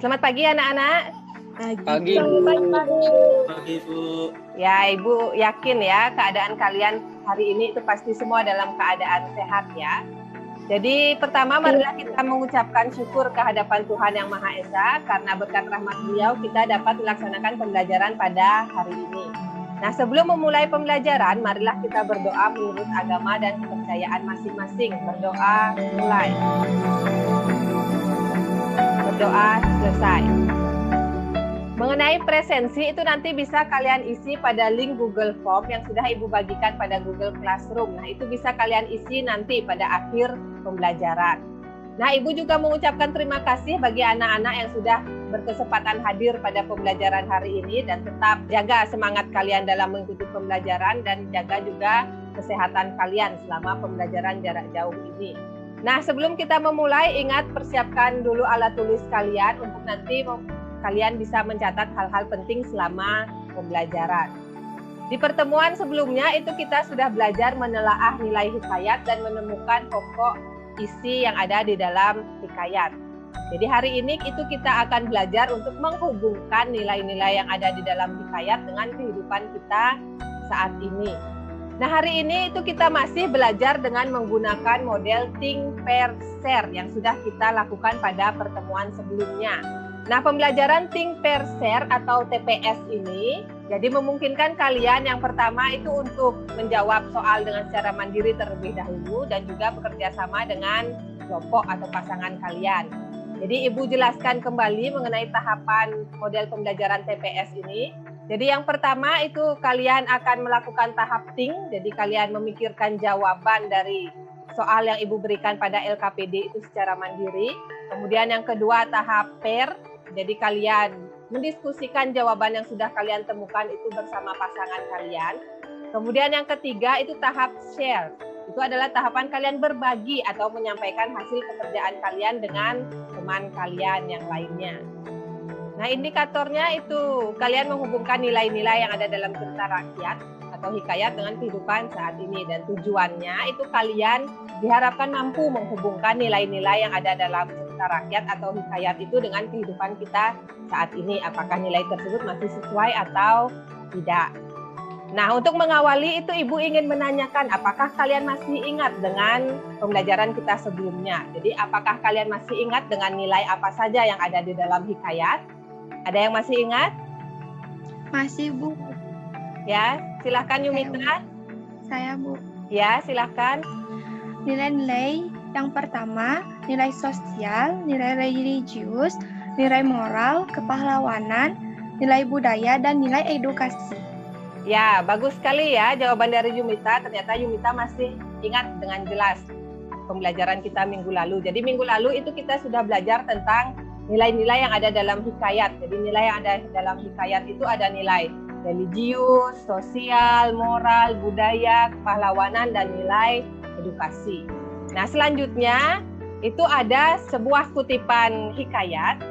Selamat pagi anak-anak. Pagi, Bu. Pagi, Bu. Ya, Ibu yakin ya keadaan kalian hari ini itu pasti semua dalam keadaan sehat ya. Jadi pertama marilah kita mengucapkan syukur kehadapan Tuhan Yang Maha Esa karena berkat rahmat Beliau kita dapat melaksanakan pembelajaran pada hari ini. Nah, sebelum memulai pembelajaran, marilah kita berdoa menurut agama dan kepercayaan masing-masing. Berdoa mulai. Berdoa selesai. Mengenai presensi itu nanti bisa kalian isi pada link Google Form yang sudah Ibu bagikan pada Google Classroom. Nah, itu bisa kalian isi nanti pada akhir pembelajaran. Nah, Ibu juga mengucapkan terima kasih bagi anak-anak yang sudah berkesempatan hadir pada pembelajaran hari ini dan tetap jaga semangat kalian dalam mengikuti pembelajaran dan jaga juga kesehatan kalian selama pembelajaran jarak jauh ini. Nah, sebelum kita memulai, ingat persiapkan dulu alat tulis kalian untuk nanti kalian bisa mencatat hal-hal penting selama pembelajaran. Di pertemuan sebelumnya itu kita sudah belajar menelaah nilai hikayat dan menemukan pokok isi yang ada di dalam hikayat. Jadi hari ini itu kita akan belajar untuk menghubungkan nilai-nilai yang ada di dalam hikayat dengan kehidupan kita saat ini. Nah, hari ini itu kita masih belajar dengan menggunakan model Think, Pair, Share yang sudah kita lakukan pada pertemuan sebelumnya. Nah, pembelajaran Think, Pair, Share atau TPS ini jadi memungkinkan kalian yang pertama itu untuk menjawab soal dengan secara mandiri terlebih dahulu dan juga bekerja sama dengan kelompok atau pasangan kalian. Jadi Ibu jelaskan kembali mengenai tahapan model pembelajaran TPS ini. Jadi yang pertama itu kalian akan melakukan tahap Think, jadi kalian memikirkan jawaban dari soal yang Ibu berikan pada LKPD itu secara mandiri. Kemudian yang kedua tahap Pair, jadi kalian mendiskusikan jawaban yang sudah kalian temukan itu bersama pasangan kalian. Kemudian yang ketiga itu tahap Share. Itu adalah tahapan kalian berbagi atau menyampaikan hasil pekerjaan kalian dengan teman kalian yang lainnya. Nah, indikatornya itu kalian menghubungkan nilai-nilai yang ada dalam cerita rakyat atau hikayat dengan kehidupan saat ini. Dan tujuannya itu kalian diharapkan mampu menghubungkan nilai-nilai yang ada dalam cerita rakyat atau hikayat itu dengan kehidupan kita saat ini. Apakah nilai tersebut masih sesuai atau tidak. Nah, untuk mengawali itu Ibu ingin menanyakan apakah kalian masih ingat dengan pembelajaran kita sebelumnya. Jadi apakah kalian masih ingat dengan nilai apa saja yang ada di dalam hikayat? Ada yang masih ingat? Masih, Bu. Ya, silahkan Yumita. Saya, Bu. Ya, silahkan. Nilai-nilai yang pertama, nilai sosial, nilai religius, nilai moral, kepahlawanan, nilai budaya, dan nilai edukasi. Ya, bagus sekali ya jawaban dari Yumita. Ternyata Yumita masih ingat dengan jelas pembelajaran kita minggu lalu. Jadi minggu lalu itu kita sudah belajar tentang nilai-nilai yang ada dalam hikayat. Jadi nilai yang ada dalam hikayat itu ada nilai religius, sosial, moral, budaya, kepahlawanan, dan nilai edukasi. Nah, selanjutnya itu ada sebuah kutipan hikayat.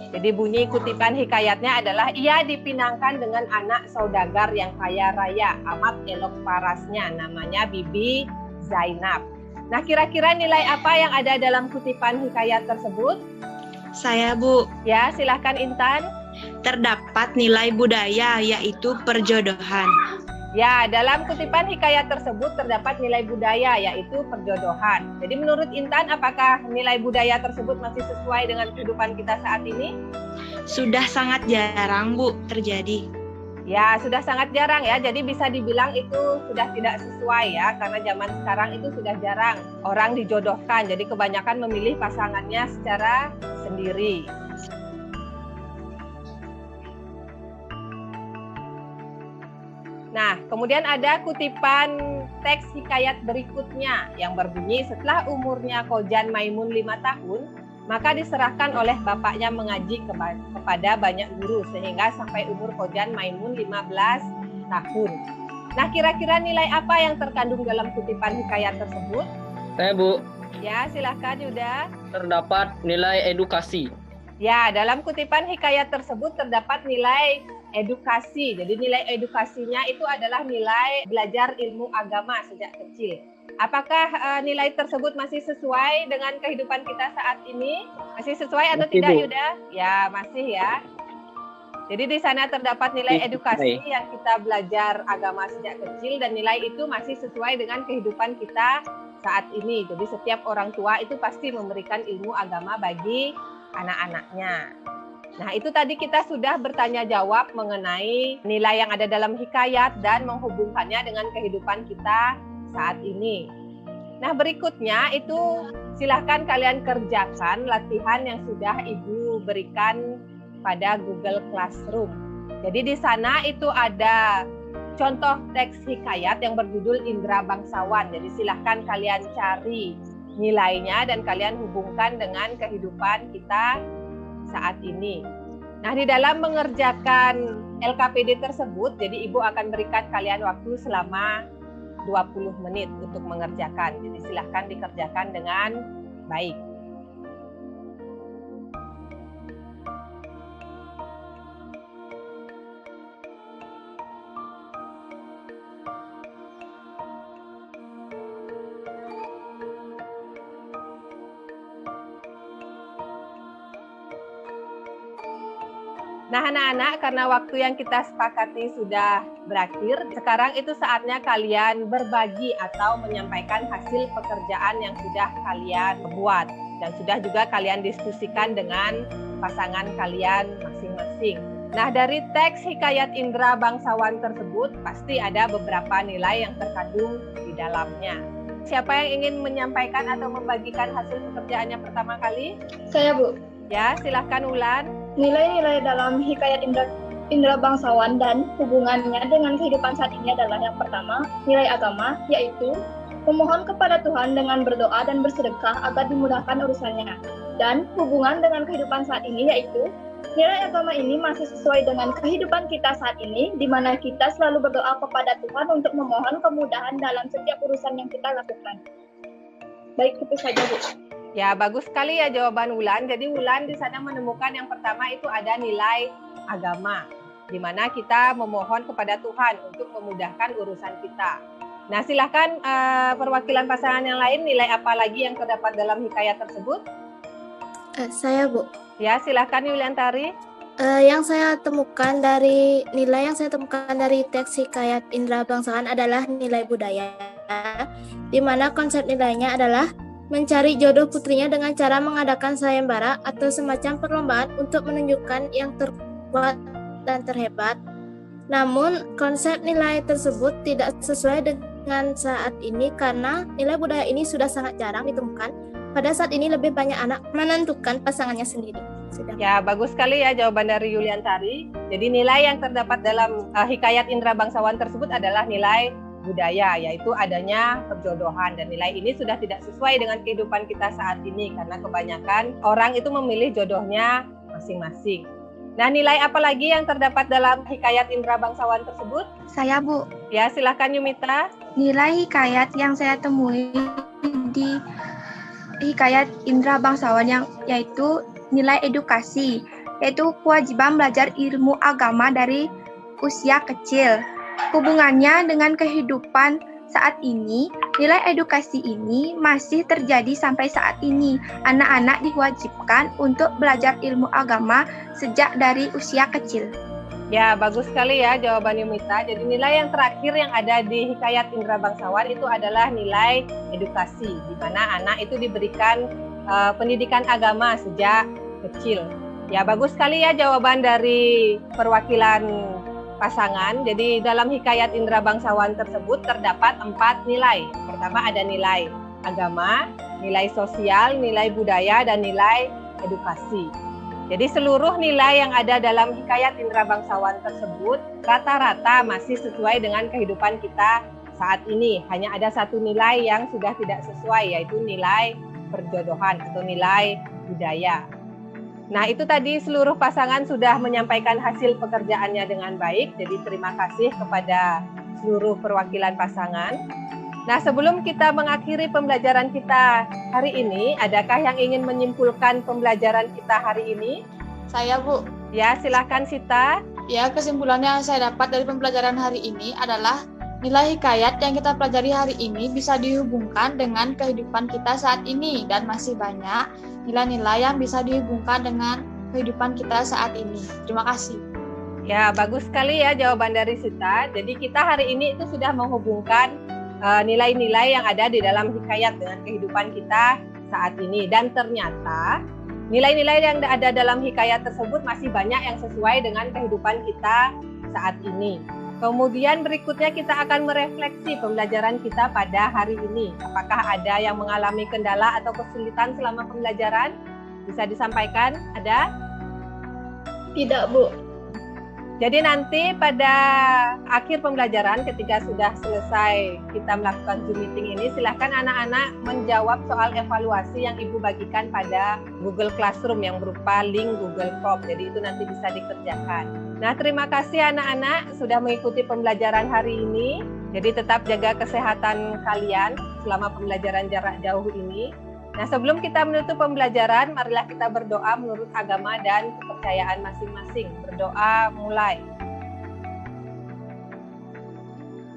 Jadi bunyi kutipan hikayatnya adalah ia dipinangkan dengan anak saudagar yang kaya raya, amat elok parasnya, namanya Bibi Zainab. Nah, kira-kira nilai apa yang ada dalam kutipan hikayat tersebut? Saya, Bu. Ya, silahkan Intan. Terdapat nilai budaya, yaitu perjodohan. Ya, dalam kutipan hikayat tersebut terdapat nilai budaya, yaitu perjodohan. Jadi menurut Intan, apakah nilai budaya tersebut masih sesuai dengan kehidupan kita saat ini? Sudah sangat jarang, Bu, terjadi. Ya, sudah sangat jarang ya. Jadi bisa dibilang itu sudah tidak sesuai ya. Karena zaman sekarang itu sudah jarang orang dijodohkan. Jadi kebanyakan memilih pasangannya secara sendiri. Nah, kemudian ada kutipan teks hikayat berikutnya yang berbunyi setelah umurnya Kojan Maimun 5 tahun, maka diserahkan oleh bapaknya mengaji kepada banyak guru sehingga sampai umur Kojan Maimun 15 tahun. Nah, kira-kira nilai apa yang terkandung dalam kutipan hikayat tersebut? Saya, Bu. Ya, silahkan Yuda. Terdapat nilai edukasi. Ya, dalam kutipan hikayat tersebut terdapat nilai edukasi. Jadi nilai edukasinya itu adalah nilai belajar ilmu agama sejak kecil. Apakah nilai tersebut masih sesuai dengan kehidupan kita saat ini? Masih sesuai atau Masih, tidak, Bu. Yuda? Ya, masih ya. Jadi di sana terdapat nilai Masih edukasi sesuai. yang kita belajar agama sejak kecil dan nilai itu masih sesuai dengan kehidupan kita saat ini. Jadi setiap orang tua itu pasti memberikan ilmu agama bagi anak-anaknya. Nah, itu tadi kita sudah bertanya jawab mengenai nilai yang ada dalam hikayat dan menghubungkannya dengan kehidupan kita saat ini. Nah, berikutnya itu silahkan kalian kerjakan latihan yang sudah Ibu berikan pada Google Classroom. Jadi di sana itu ada contoh teks hikayat yang berjudul Indra Bangsawan. Jadi silahkan kalian cari nilainya dan kalian hubungkan dengan kehidupan kita saat ini. Nah, di dalam mengerjakan LKPD tersebut, jadi Ibu akan berikan kalian waktu selama 20 menit untuk mengerjakan. Jadi silahkan dikerjakan dengan baik. Nah, anak-anak, karena waktu yang kita sepakati sudah berakhir, sekarang itu saatnya kalian berbagi atau menyampaikan hasil pekerjaan yang sudah kalian buat dan sudah juga kalian diskusikan dengan pasangan kalian masing-masing. Nah, dari teks hikayat Indra Bangsawan tersebut pasti ada beberapa nilai yang terkandung di dalamnya. Siapa yang ingin menyampaikan atau membagikan hasil pekerjaannya pertama kali? Saya, Bu. Ya, silahkan Ulan. Nilai-nilai dalam hikayat Indra Bangsawan dan hubungannya dengan kehidupan saat ini adalah yang pertama, nilai agama, yaitu memohon kepada Tuhan dengan berdoa dan bersedekah agar dimudahkan urusannya. Dan hubungan dengan kehidupan saat ini yaitu nilai agama ini masih sesuai dengan kehidupan kita saat ini, di mana kita selalu berdoa kepada Tuhan untuk memohon kemudahan dalam setiap urusan yang kita lakukan. Baik, itu saja, Bu. Ya, bagus sekali ya jawaban Wulan. Jadi Wulan di sana menemukan yang pertama itu ada nilai agama, di mana kita memohon kepada Tuhan untuk memudahkan urusan kita. Nah, silahkan perwakilan pasangan yang lain, nilai apa lagi yang terdapat dalam hikayat tersebut? Saya, Bu. Ya, silahkan Yuliantari. Yang saya temukan dari teks hikayat Indra Bangsawan adalah nilai budaya, di mana konsep nilainya adalah mencari jodoh putrinya dengan cara mengadakan sayembara atau semacam perlombaan untuk menunjukkan yang terkuat dan terhebat. Namun, konsep nilai tersebut tidak sesuai dengan saat ini karena nilai budaya ini sudah sangat jarang ditemukan. Pada saat ini lebih banyak anak menentukan pasangannya sendiri. Ya, bagus sekali ya jawaban dari Yuliantari. Jadi nilai yang terdapat dalam hikayat Indra Bangsawan tersebut adalah nilai budaya, yaitu adanya perjodohan, dan nilai ini sudah tidak sesuai dengan kehidupan kita saat ini karena kebanyakan orang itu memilih jodohnya masing-masing. Nah, nilai apa lagi yang terdapat dalam hikayat Indra Bangsawan tersebut? Saya, Bu. Ya, silakan Yumita. Nilai hikayat yang saya temui di hikayat Indra Bangsawan yaitu nilai edukasi, yaitu kewajiban belajar ilmu agama dari usia kecil. Hubungannya dengan kehidupan saat ini, nilai edukasi ini masih terjadi sampai saat ini. Anak-anak diwajibkan untuk belajar ilmu agama sejak dari usia kecil. Ya, bagus sekali ya jawaban Yumita. Jadi nilai yang terakhir yang ada di hikayat Indra Bangsawan itu adalah nilai edukasi, di mana anak itu diberikan pendidikan agama sejak kecil. Ya, bagus sekali ya jawaban dari perwakilan pasangan. Jadi dalam hikayat Indra Bangsawan tersebut terdapat 4 nilai. Pertama ada nilai agama, nilai sosial, nilai budaya, dan nilai edukasi. Jadi seluruh nilai yang ada dalam hikayat Indra Bangsawan tersebut rata-rata masih sesuai dengan kehidupan kita saat ini. Hanya ada satu nilai yang sudah tidak sesuai, yaitu nilai perjodohan atau nilai budaya. Nah, itu tadi seluruh pasangan sudah menyampaikan hasil pekerjaannya dengan baik. Jadi terima kasih kepada seluruh perwakilan pasangan. Nah, sebelum kita mengakhiri pembelajaran kita hari ini, adakah yang ingin menyimpulkan pembelajaran kita hari ini? Saya, Bu. Ya, silakan Sita. Ya, kesimpulannya yang saya dapat dari pembelajaran hari ini adalah Nilai hikayat yang kita pelajari hari ini bisa dihubungkan dengan kehidupan kita saat ini dan masih banyak nilai-nilai yang bisa dihubungkan dengan kehidupan kita saat ini. Terima kasih. Ya, bagus sekali ya jawaban dari Sita. Jadi kita hari ini itu sudah menghubungkan nilai-nilai yang ada di dalam hikayat dengan kehidupan kita saat ini. Dan ternyata nilai-nilai yang ada dalam hikayat tersebut masih banyak yang sesuai dengan kehidupan kita saat ini. Kemudian berikutnya kita akan merefleksi pembelajaran kita pada hari ini. Apakah ada yang mengalami kendala atau kesulitan selama pembelajaran? Bisa disampaikan? Ada? Tidak, Bu. Jadi nanti pada akhir pembelajaran ketika sudah selesai kita melakukan Zoom meeting ini, silahkan anak-anak menjawab soal evaluasi yang Ibu bagikan pada Google Classroom yang berupa link Google Form. Jadi itu nanti bisa dikerjakan. Nah, terima kasih anak-anak sudah mengikuti pembelajaran hari ini. Jadi tetap jaga kesehatan kalian selama pembelajaran jarak jauh ini. Nah, sebelum kita menutup pembelajaran, marilah kita berdoa menurut agama dan kepercayaan masing-masing. Berdoa mulai.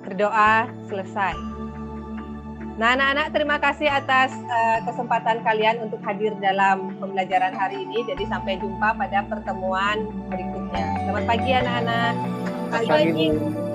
Berdoa selesai. Nah, anak-anak, terima kasih atas kesempatan kalian untuk hadir dalam pembelajaran hari ini. Jadi sampai jumpa pada pertemuan berikutnya. Selamat pagi anak-anak. Pagi, Bu.